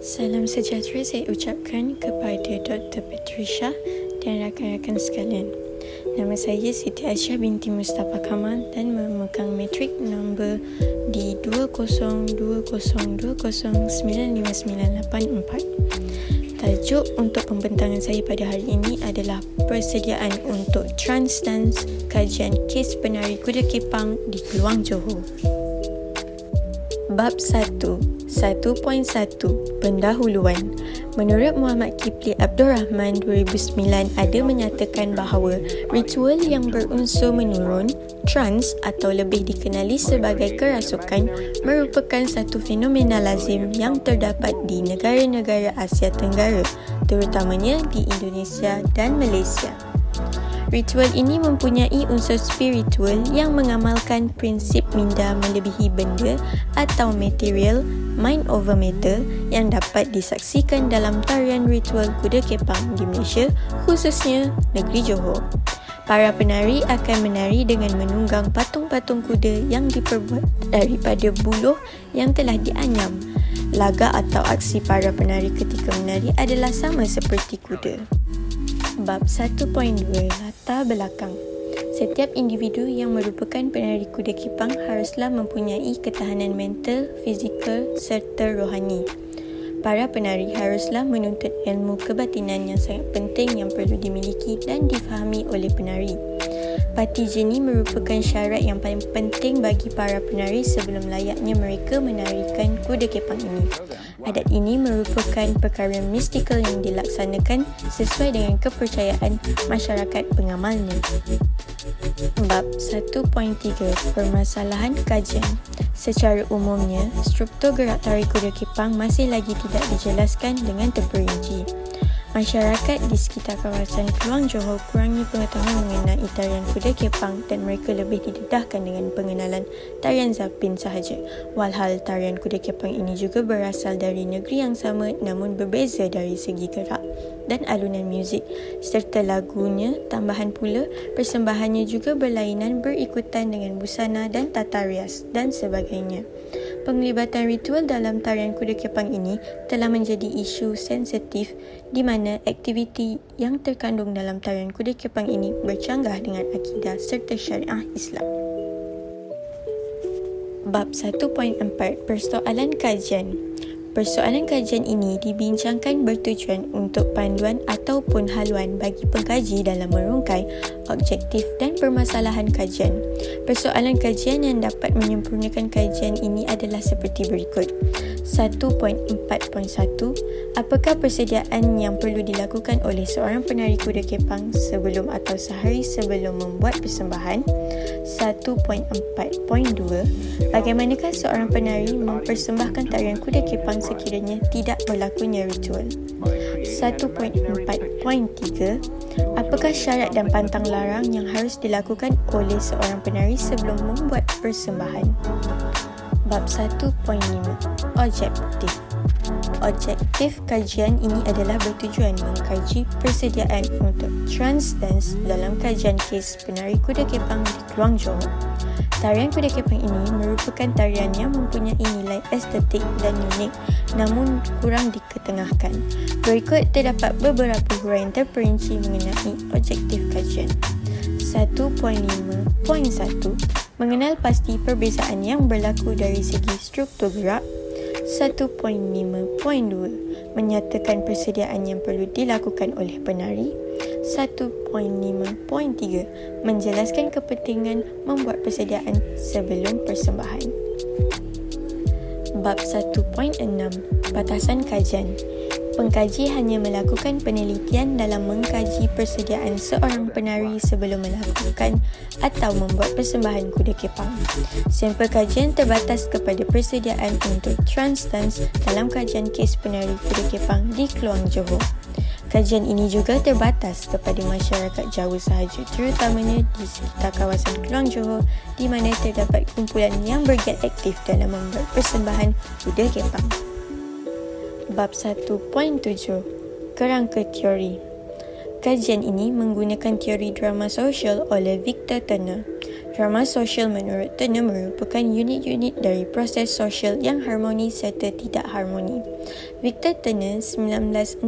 Salam sejahtera saya ucapkan kepada Dr. Patricia dan rakan-rakan sekalian. Nama saya Siti Aisyah binti Mustafa Kamal dan memegang matrik nombor di 2020209594. Tajuk untuk pembentangan saya pada hari ini adalah persediaan untuk Trans Dance kajian kes penari kuda kepang di Keluang Johor. Bab 1, 1.1 Pendahuluan. Menurut Muhammad Kipli Abdul Rahman 2009 ada menyatakan bahawa ritual yang berunsur menurun, trans atau lebih dikenali sebagai kerasukan merupakan satu fenomena lazim yang terdapat di negara-negara Asia Tenggara, terutamanya di Indonesia dan Malaysia. Ritual ini mempunyai unsur spiritual yang mengamalkan prinsip minda melebihi benda atau material, mind over matter yang dapat disaksikan dalam tarian ritual kuda kepang di Malaysia, khususnya negeri Johor. Para penari akan menari dengan menunggang patung-patung kuda yang diperbuat daripada buluh yang telah dianyam. Lagak atau aksi para penari ketika menari adalah sama seperti kuda. Bab 1.2 Latar belakang. Setiap individu yang merupakan penari kuda kepang haruslah mempunyai ketahanan mental, fizikal serta rohani. Para penari haruslah menuntut ilmu kebatinan yang sangat penting yang perlu dimiliki dan difahami oleh penari. Pati jeni merupakan syarat yang paling penting bagi para penari sebelum layaknya mereka menarikan kuda kepang ini. Adat ini merupakan perkara mistikal yang dilaksanakan sesuai dengan kepercayaan masyarakat pengamalnya. Bab 1.3 Permasalahan kajian. Secara umumnya, struktur gerak tari kuda kepang masih lagi tidak dijelaskan dengan terperinci. Masyarakat di sekitar kawasan Keluang Johor kurangnya pengetahuan mengenai tarian kuda kepang dan mereka lebih didedahkan dengan pengenalan tarian zapin sahaja. Walhal tarian kuda kepang ini juga berasal dari negeri yang sama namun berbeza dari segi gerak dan alunan muzik serta lagunya. Tambahan pula, persembahannya juga berlainan berikutan dengan busana dan tata rias dan sebagainya. Penglibatan ritual dalam tarian kuda kepang ini telah menjadi isu sensitif di mana aktiviti yang terkandung dalam tarian kuda kepang ini bercanggah dengan akidah serta syariah Islam. Bab 1.4 Persoalan kajian. Persoalan kajian ini dibincangkan bertujuan untuk panduan ataupun haluan bagi pengkaji dalam merungkai objektif dan permasalahan kajian. Persoalan kajian yang dapat menyempurnakan kajian ini adalah seperti berikut. 1.4.1 Apakah persediaan yang perlu dilakukan oleh seorang penari kuda kepang sebelum atau sehari sebelum membuat persembahan? 1.4.2 Bagaimanakah seorang penari mempersembahkan tarian kuda kepang sekiranya tidak berlakunya ritual? 1.4.3 Apakah syarat dan pantang larang yang harus dilakukan oleh seorang penari sebelum membuat persembahan? Bab 1.5 Objektif. Objektif kajian ini adalah bertujuan mengkaji persediaan untuk trans dance dalam kajian kes penari kuda kepang di Keluang Johor. Tarian kuda kepang ini merupakan tarian yang mempunyai nilai estetik dan unik namun kurang diketengahkan. Berikut terdapat beberapa huraian terperinci mengenai objektif kajian. 1.5.1 Mengenal pasti perbezaan yang berlaku dari segi struktur gerak. 1.5.2 Menyatakan persediaan yang perlu dilakukan oleh penari. 1.5.3 Menjelaskan kepentingan membuat persediaan sebelum persembahan. Bab 1.6 Batasan kajian. Pengkaji hanya melakukan penelitian dalam mengkaji persediaan seorang penari sebelum melakukan atau membuat persembahan kuda kepang. Sampel kajian terbatas kepada persediaan untuk trans dance dalam kajian kes penari kuda kepang di Keluang Johor. Kajian ini juga terbatas kepada masyarakat Jawa sahaja, terutamanya di sekitar kawasan Keluang Johor di mana terdapat kumpulan yang bergiat aktif dalam membuat persembahan kuda kepang. Bab 1.7 Kerangka teori. Kajian ini menggunakan teori drama sosial oleh Victor Turner. Krama sosial menurut Turner merupakan unit-unit dari proses sosial yang harmoni serta tidak harmoni. Victor Turner 1966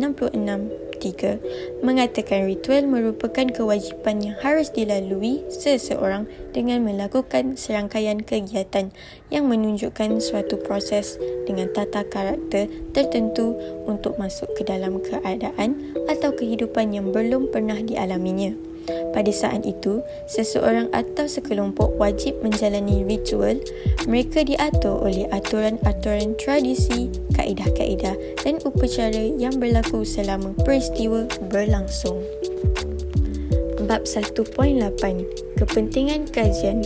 mengatakan ritual merupakan kewajipan yang harus dilalui seseorang dengan melakukan serangkaian kegiatan yang menunjukkan suatu proses dengan tata karakter tertentu untuk masuk ke dalam keadaan atau kehidupan yang belum pernah dialaminya. Pada saat itu, seseorang atau sekelompok wajib menjalani ritual. Mereka diatur oleh aturan-aturan tradisi, kaedah-kaedah dan upacara yang berlaku selama peristiwa berlangsung. Bab 1.8. Kepentingan kajian.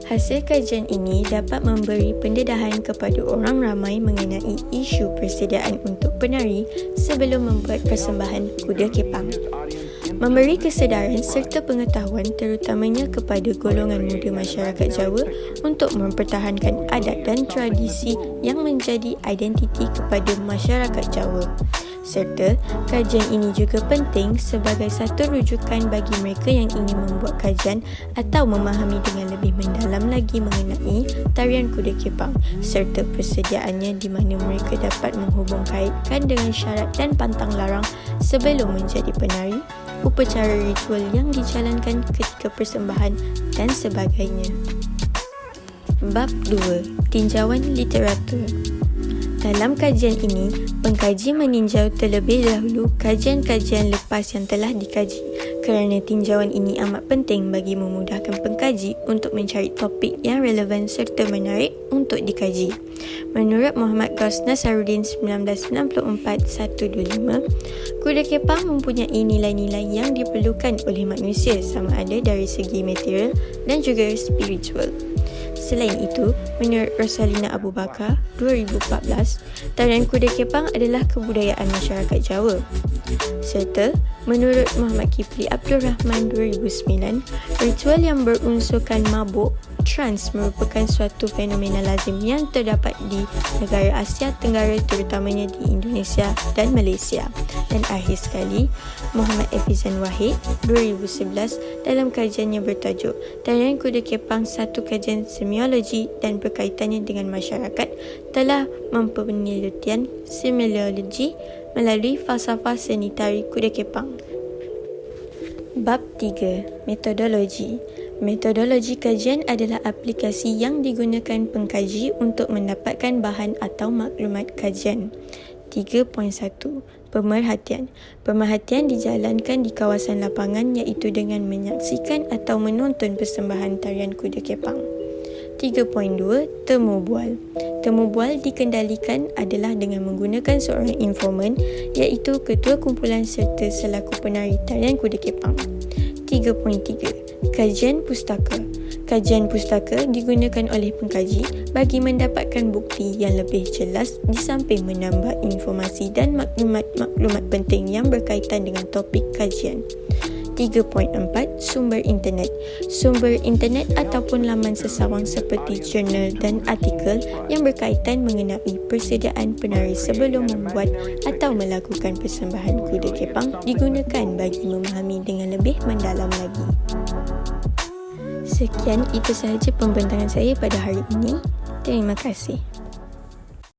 Hasil kajian ini dapat memberi pendedahan kepada orang ramai mengenai isu persediaan untuk penari sebelum membuat persembahan kuda kepang. Memberi kesedaran serta pengetahuan terutamanya kepada golongan muda masyarakat Jawa untuk mempertahankan adat dan tradisi yang menjadi identiti kepada masyarakat Jawa. Serta kajian ini juga penting sebagai satu rujukan bagi mereka yang ingin membuat kajian atau memahami dengan lebih mendalam lagi mengenai tarian kuda kepang serta persediaannya di mana mereka dapat menghubung kaitkan dengan syarat dan pantang larang sebelum menjadi penari, upacara ritual yang dijalankan ketika persembahan dan sebagainya. Bab 2. Tinjauan literatur. Dalam kajian ini, pengkaji meninjau terlebih dahulu kajian-kajian lepas yang telah dikaji kerana tinjauan ini amat penting bagi memudahkan pengkaji untuk mencari topik yang relevan serta menarik untuk dikaji. Menurut Muhammad Ghaus Nasaruddin 1994-125, kuda kepang mempunyai nilai-nilai yang diperlukan oleh manusia sama ada dari segi material dan juga spiritual. Selain itu, menurut Rosalina Abu Bakar 2014, tarian kuda kepang adalah kebudayaan masyarakat Jawa. Serta, menurut Muhammad Kipli Abdul Rahman 2009, ritual yang berunsurkan mabuk, trans merupakan suatu fenomena lazim yang terdapat di negara Asia Tenggara terutamanya di Indonesia dan Malaysia. Dan akhir sekali, Muhammad Efizan Wahid 2011 dalam kajiannya bertajuk Tarian Kuda Kepang Satu Kajian Semiologi dan Berkaitannya dengan Masyarakat telah mempenelitian semiologi melalui falsafah seni tari kuda kepang. Bab 3. Metodologi. Metodologi kajian adalah aplikasi yang digunakan pengkaji untuk mendapatkan bahan atau maklumat kajian. 3.1. Pemerhatian. Pemerhatian dijalankan di kawasan lapangan iaitu dengan menyaksikan atau menonton persembahan tarian kuda kepang. 3.2. Temu bual. Temu bual dikendalikan adalah dengan menggunakan seorang informan iaitu ketua kumpulan serta selaku penari tarian kuda kepang. 3.3. Kajian pustaka. Kajian pustaka digunakan oleh pengkaji bagi mendapatkan bukti yang lebih jelas di samping menambah informasi dan maklumat-maklumat penting yang berkaitan dengan topik kajian. 3.4. Sumber internet. Sumber internet ataupun laman sesawang seperti jurnal dan artikel yang berkaitan mengenai persediaan penari sebelum membuat atau melakukan persembahan kuda kepang digunakan bagi memahami dengan lebih mendalam lagi. Sekian, itu sahaja pembentangan saya pada hari ini. Terima kasih.